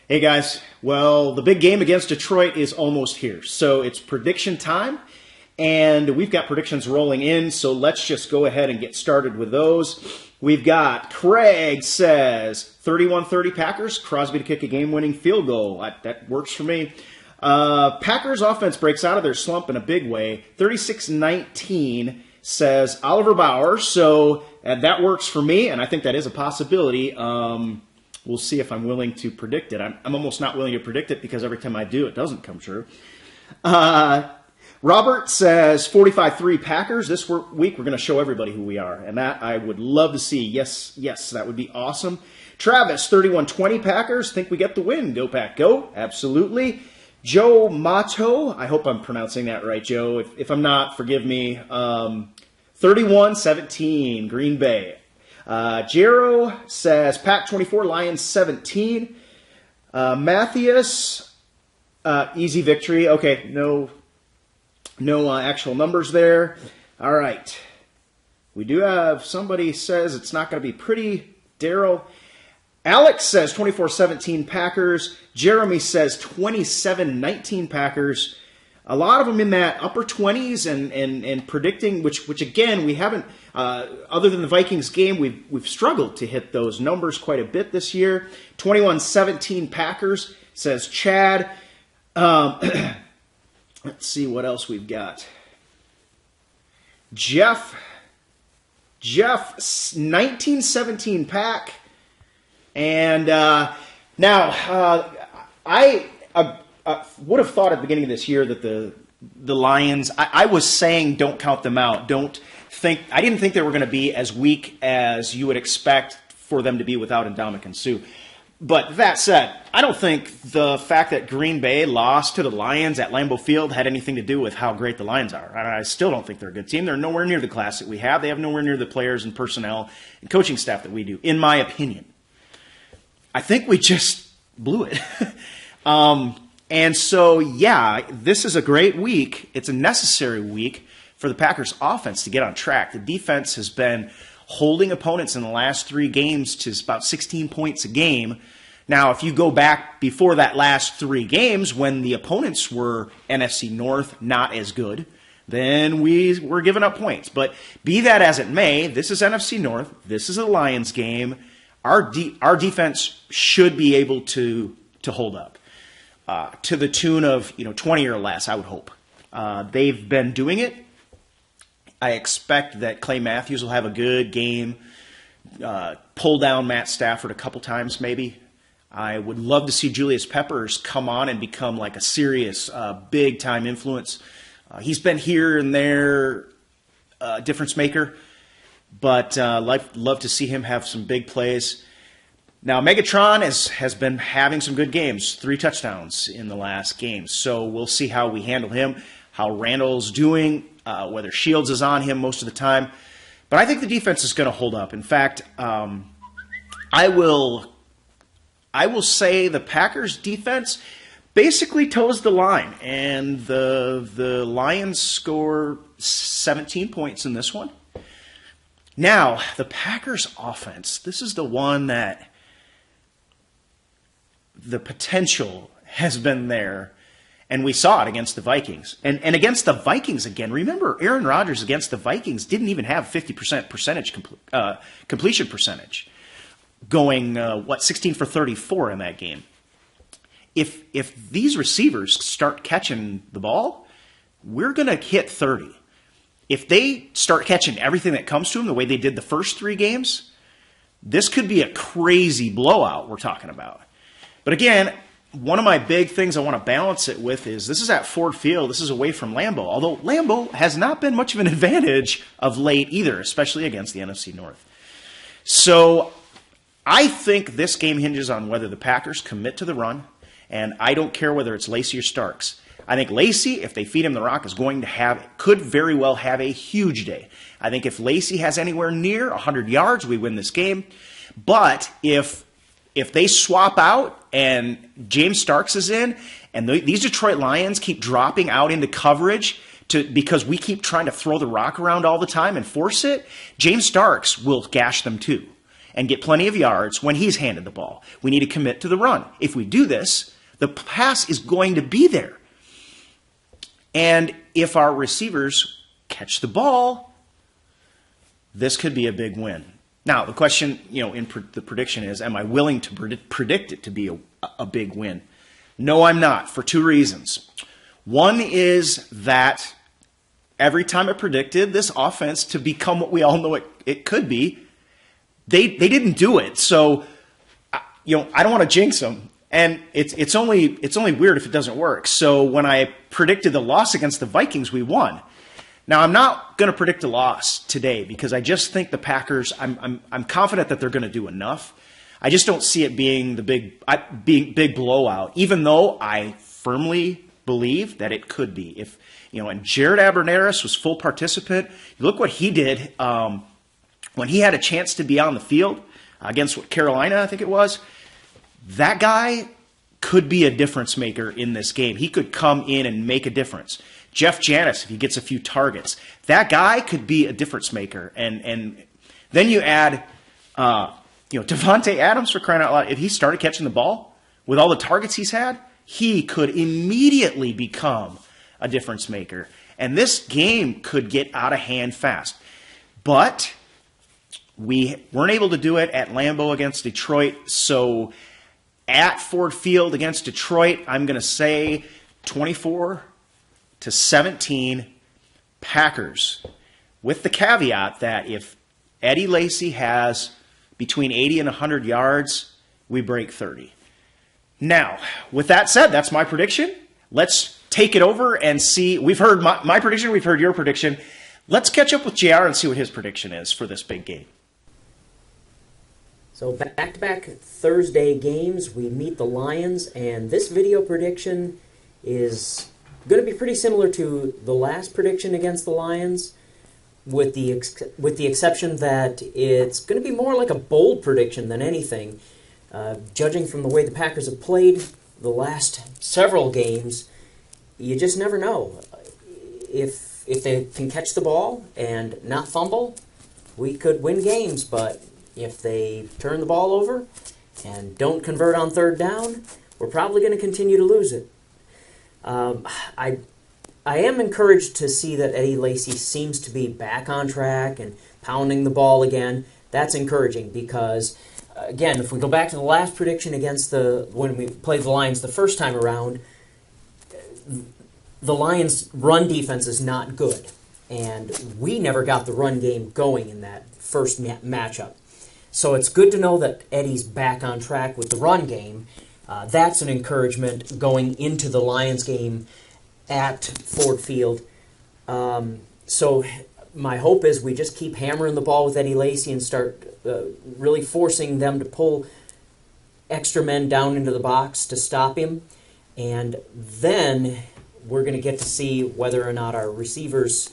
Hey guys, well, the big game against Detroit is almost here. So it's prediction time, and we've got predictions rolling in. So let's just go ahead and get started with those. We've got Craig says 31-30 Packers, Crosby to kick a game-winning field goal. That works for me. Packers offense breaks out of their slump in a big way. 36-19 says Oliver Bowers. So that works for me, and I think that is a possibility. We'll see if I'm willing to predict it. I'm almost not willing to predict it because every time I do, it doesn't come true. Robert says 45-3 Packers. This week, we're going to show everybody who we are, and that I would love to see. Yes, that would be awesome. Travis, 31-20 Packers. Think we get the win. Go, Pack, go. Absolutely. Joe Mato, I hope I'm pronouncing that right, Joe. If I'm not, forgive me. 31-17 Green Bay. Jero says Pack 24, Lions 17. Matthias, easy victory. Okay, no actual numbers there. All right. We do have somebody says it's not going to be pretty. Daryl. Alex says 24-17 Packers. Jeremy says 27-19 Packers. A lot of them in that upper 20s and predicting, which again, we haven't, other than the Vikings game, we've struggled to hit those numbers quite a bit this year. 21-17 Packers, says Chad. Let's see what else we've got. Jeff, 19-17 Pack. And now, I would have thought at the beginning of this year that the Lions, I was saying don't count them out. I didn't think they were going to be as weak as you would expect for them to be without Ndamukong Suh. But that said, I don't think the fact that Green Bay lost to the Lions at Lambeau Field had anything to do with how great the Lions are. I still don't think they're a good team. They're nowhere near the class that we have. They have nowhere near the players and personnel and coaching staff that we do, in my opinion. I think we just blew it. And so, yeah, this is a great week. It's a necessary week for the Packers offense to get on track. The defense has been holding opponents in the last 3 games to about 16 points a game. Now, if you go back before that last 3 games when the opponents were NFC North not as good, then we were giving up points. But be that as it may, this is NFC North. This is a Lions game. Our defense should be able to hold up. To the tune of 20 or less, I would hope. They've been doing it. I expect that Clay Matthews will have a good game, pull down Matt Stafford a couple times maybe. I would love to see Julius Peppers come on and become like a serious big-time influence. He's been here and there, difference maker, but love to see him have some big plays. Now, Megatron has been having some good games, 3 touchdowns in the last game. So we'll see how we handle him, how Randall's doing, whether Shields is on him most of the time. But I think the defense is going to hold up. In fact, I will say the Packers' defense basically toes the line. And the Lions score 17 points in this one. Now, the Packers' offense, this is the one that the potential has been there, and we saw it against the Vikings. And against the Vikings again, remember, Aaron Rodgers against the Vikings didn't even have 50% completion percentage, going, 16 for 34 in that game. If these receivers start catching the ball, we're going to hit 30. If they start catching everything that comes to them the way they did the first 3 games, this could be a crazy blowout we're talking about. But again, one of my big things I want to balance it with is this is at Ford Field. This is away from Lambeau, although Lambeau has not been much of an advantage of late either, especially against the NFC North. So I think this game hinges on whether the Packers commit to the run, and I don't care whether it's Lacy or Starks. I think Lacy, if they feed him the rock, could very well have a huge day. I think if Lacy has anywhere near 100 yards, we win this game. But if they swap out and James Starks is in, and these Detroit Lions keep dropping out into coverage because we keep trying to throw the rock around all the time and force it, James Starks will gash them too. and get plenty of yards when he's handed the ball. We need to commit to the run. If we do this, the pass is going to be there. And if our receivers catch the ball, this could be a big win. Now, the question, in the prediction is, am I willing to predict it to be a big win? No, I'm not, for two reasons. One is that every time I predicted this offense to become what we all know it could be, they didn't do it. So, I don't want to jinx them. And it's only weird if it doesn't work. So when I predicted the loss against the Vikings, we won. Now, I'm not going to predict a loss today because I just think the Packers, I'm confident that they're going to do enough. I just don't see it being the big blowout, even though I firmly believe that it could be. If and Jared Abernathy was full participant. Look what he did when he had a chance to be on the field against Carolina, I think it was. That guy could be a difference maker in this game. He could come in and make a difference. Jeff Janis, if he gets a few targets, that guy could be a difference maker. And then you add, Devontae Adams, for crying out loud. If he started catching the ball with all the targets he's had, he could immediately become a difference maker. And this game could get out of hand fast. But we weren't able to do it at Lambeau against Detroit. So at Ford Field against Detroit, I'm going to say 24-17 Packers, with the caveat that if Eddie Lacy has between 80 and 100 yards, we break 30. Now, with that said, that's my prediction. Let's take it over and see. We've heard my prediction. We've heard your prediction. Let's catch up with JR and see what his prediction is for this big game. So back-to-back Thursday games, we meet the Lions, and this video prediction is going to be pretty similar to the last prediction against the Lions, with the exception that it's going to be more like a bold prediction than anything. Judging from the way the Packers have played the last several games, you just never know. If they can catch the ball and not fumble, we could win games, but if they turn the ball over and don't convert on third down, we're probably going to continue to lose it. I am encouraged to see that Eddie Lacy seems to be back on track and pounding the ball again. That's encouraging because, again, if we go back to the last prediction when we played the Lions the first time around, the Lions' run defense is not good, and we never got the run game going in that first matchup. So it's good to know that Eddie's back on track with the run game. That's an encouragement going into the Lions game at Ford Field. So my hope is we just keep hammering the ball with Eddie Lacy and start really forcing them to pull extra men down into the box to stop him. And then we're going to get to see whether or not our receivers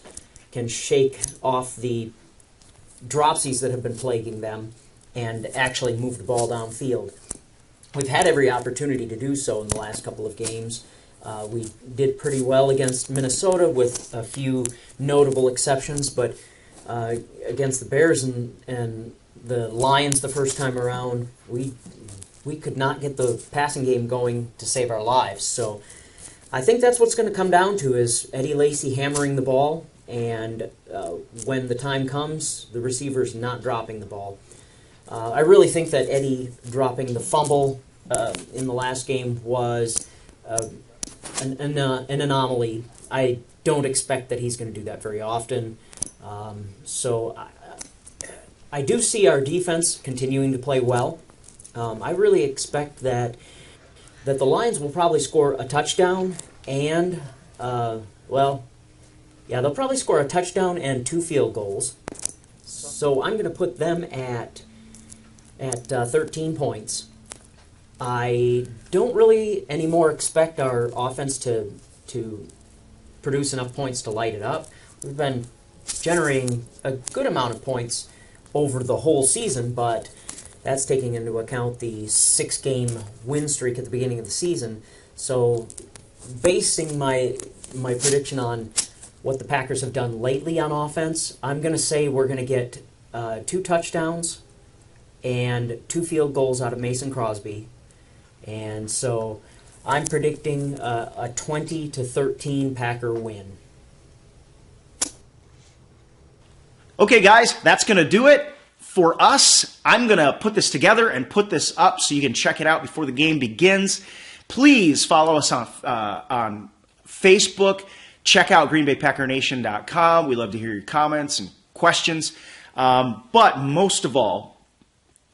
can shake off the dropsies that have been plaguing them and actually move the ball downfield. We've had every opportunity to do so in the last couple of games. We did pretty well against Minnesota with a few notable exceptions, but against the Bears and the Lions the first time around, we could not get the passing game going to save our lives. So I think that's what's going to come down to is Eddie Lacy hammering the ball, and when the time comes, the receivers not dropping the ball. I really think that Eddie dropping the fumble in the last game was an anomaly. I don't expect that he's going to do that very often. So I do see our defense continuing to play well. I really expect that the Lions will probably score a touchdown and, they'll probably score a touchdown and 2 field goals. So I'm going to put them at 13 points. I don't really anymore expect our offense to produce enough points to light it up. We've been generating a good amount of points over the whole season, but that's taking into account the 6-game win streak at the beginning of the season. So basing my prediction on what the Packers have done lately on offense, I'm going to say we're going to get 2 touchdowns and 2 field goals out of Mason Crosby. And so I'm predicting a 20-13 Packer win. Okay, guys, that's going to do it for us. I'm going to put this together and put this up so you can check it out before the game begins. Please follow us on Facebook. Check out GreenBayPackerNation.com. We love to hear your comments and questions. But most of all,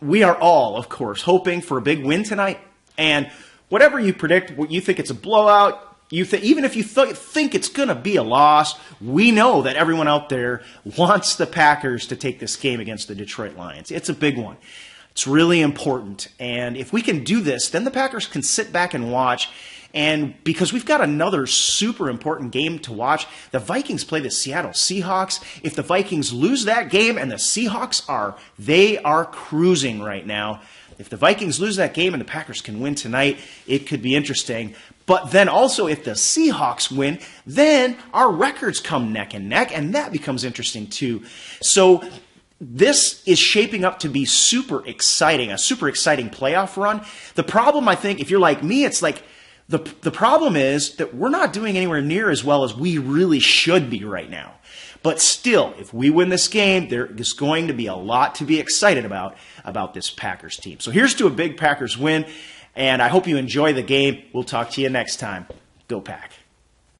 we are all, of course, hoping for a big win tonight. And whatever you predict, what you think it's a blowout, even if you think it's going to be a loss, we know that everyone out there wants the Packers to take this game against the Detroit Lions. It's a big one. It's really important. And if we can do this, then the Packers can sit back and watch. And because we've got another super important game to watch, the Vikings play the Seattle Seahawks. If the Vikings lose that game, and the Seahawks they are cruising right now. If the Vikings lose that game and the Packers can win tonight, it could be interesting. But then also, if the Seahawks win, then our records come neck and neck, and that becomes interesting too. So this is shaping up to be super exciting, a super exciting playoff run. The problem, I think, if you're like me, it's like the problem is that we're not doing anywhere near as well as we really should be right now. But still, if we win this game, there is going to be a lot to be excited about this Packers team. So here's to a big Packers win, and I hope you enjoy the game. We'll talk to you next time. Go Pack.